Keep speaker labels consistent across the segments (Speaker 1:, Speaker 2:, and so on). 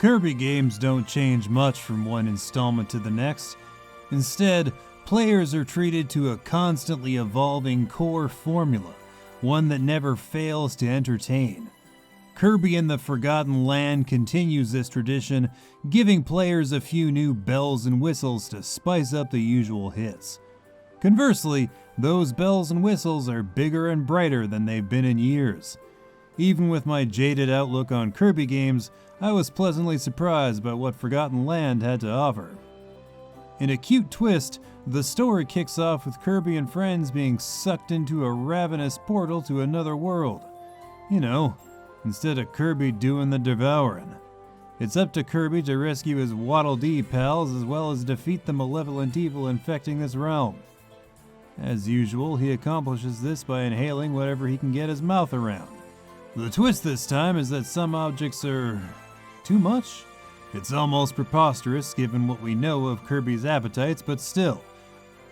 Speaker 1: Kirby games don't change much from one installment to the next. Instead, players are treated to a constantly evolving core formula, one that never fails to entertain. Kirby and the Forgotten Land continues this tradition, giving players a few new bells and whistles to spice up the usual hits. Conversely, those bells and whistles are bigger and brighter than they've been in years. Even with my jaded outlook on Kirby games, I was pleasantly surprised by what Forgotten Land had to offer. In a cute twist, the story kicks off with Kirby and friends being sucked into a ravenous portal to another world. You know, instead of Kirby doing the devouring. It's up to Kirby to rescue his Waddle Dee pals as well as defeat the malevolent evil infecting this realm. As usual, he accomplishes this by inhaling whatever he can get his mouth around. The twist this time is that some objects are too much. It's almost preposterous given what we know of Kirby's appetites, but still,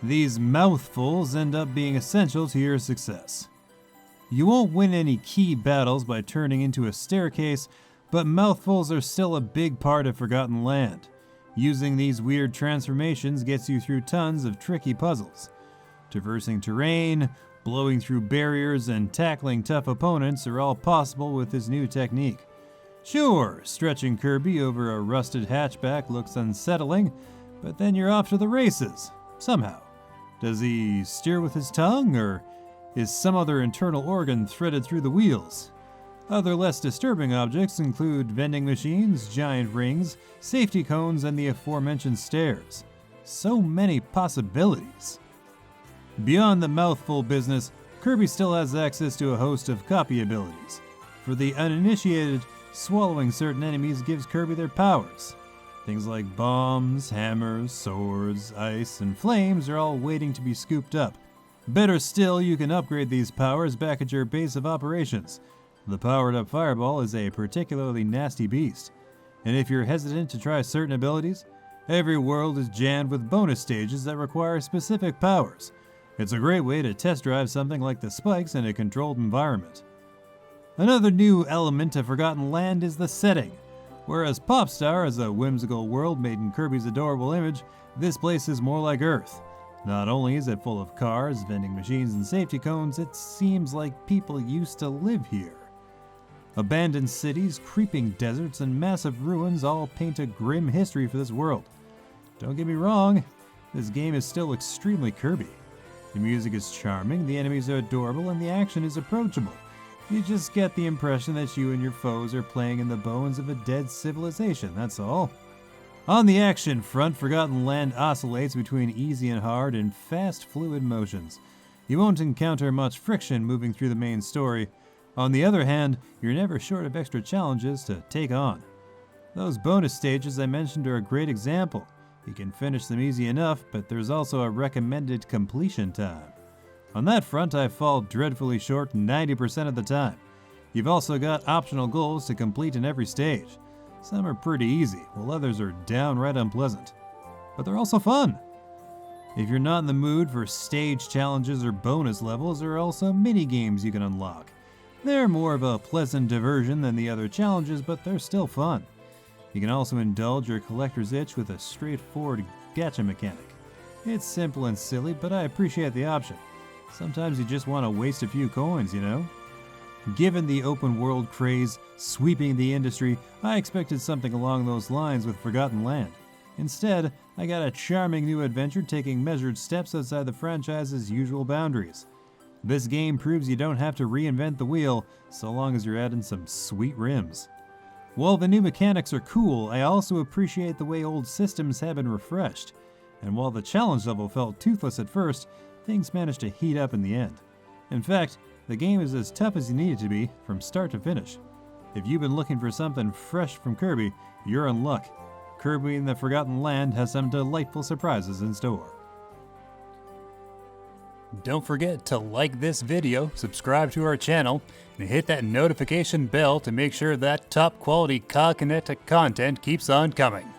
Speaker 1: these mouthfuls end up being essential to your success. You won't win any key battles by turning into a staircase, but mouthfuls are still a big part of Forgotten Land. Using these weird transformations gets you through tons of tricky puzzles. Traversing terrain, blowing through barriers, and tackling tough opponents are all possible with this new technique. Sure, stretching Kirby over a rusted hatchback looks unsettling, but then you're off to the races, somehow. Does he steer with his tongue, or is some other internal organ threaded through the wheels? Other less disturbing objects include vending machines, giant rings, safety cones, and the aforementioned stairs. So many possibilities. Beyond the mouthful business, Kirby still has access to a host of copy abilities. For the uninitiated, swallowing certain enemies gives Kirby their powers. Things like bombs, hammers, swords, ice, and flames are all waiting to be scooped up. Better still, you can upgrade these powers back at your base of operations. The powered-up fireball is a particularly nasty beast. And if you're hesitant to try certain abilities, every world is jammed with bonus stages that require specific powers. It's a great way to test drive something like the spikes in a controlled environment. Another new element of Forgotten Land is the setting. Whereas Popstar is a whimsical world made in Kirby's adorable image, this place is more like Earth. Not only is it full of cars, vending machines, and safety cones, it seems like people used to live here. Abandoned cities, creeping deserts, and massive ruins all paint a grim history for this world. Don't get me wrong, this game is still extremely Kirby. The music is charming, the enemies are adorable, and the action is approachable. You just get the impression that you and your foes are playing in the bones of a dead civilization, that's all. On the action front, Forgotten Land oscillates between easy and hard and fast, fluid motions. You won't encounter much friction moving through the main story. On the other hand, you're never short of extra challenges to take on. Those bonus stages I mentioned are a great example. You can finish them easy enough, but there's also a recommended completion time. On that front, I fall dreadfully short 90% of the time. You've also got optional goals to complete in every stage. Some are pretty easy, while others are downright unpleasant. But they're also fun. If you're not in the mood for stage challenges or bonus levels, there are also mini-games you can unlock. They're more of a pleasant diversion than the other challenges, but they're still fun. You can also indulge your collector's itch with a straightforward gacha mechanic. It's simple and silly, but I appreciate the option. Sometimes you just want to waste a few coins, you know? Given the open world craze sweeping the industry, I expected something along those lines with Forgotten Land. Instead, I got a charming new adventure taking measured steps outside the franchise's usual boundaries. This game proves you don't have to reinvent the wheel, so long as you're adding some sweet rims. While the new mechanics are cool, I also appreciate the way old systems have been refreshed. And while the challenge level felt toothless at first, things managed to heat up in the end. In fact, the game is as tough as you need it to be, from start to finish. If you've been looking for something fresh from Kirby, you're in luck. Kirby and the Forgotten Land has some delightful surprises in store. Don't forget to like this video, subscribe to our channel, and hit that notification bell to make sure that top quality COGconnected content keeps on coming.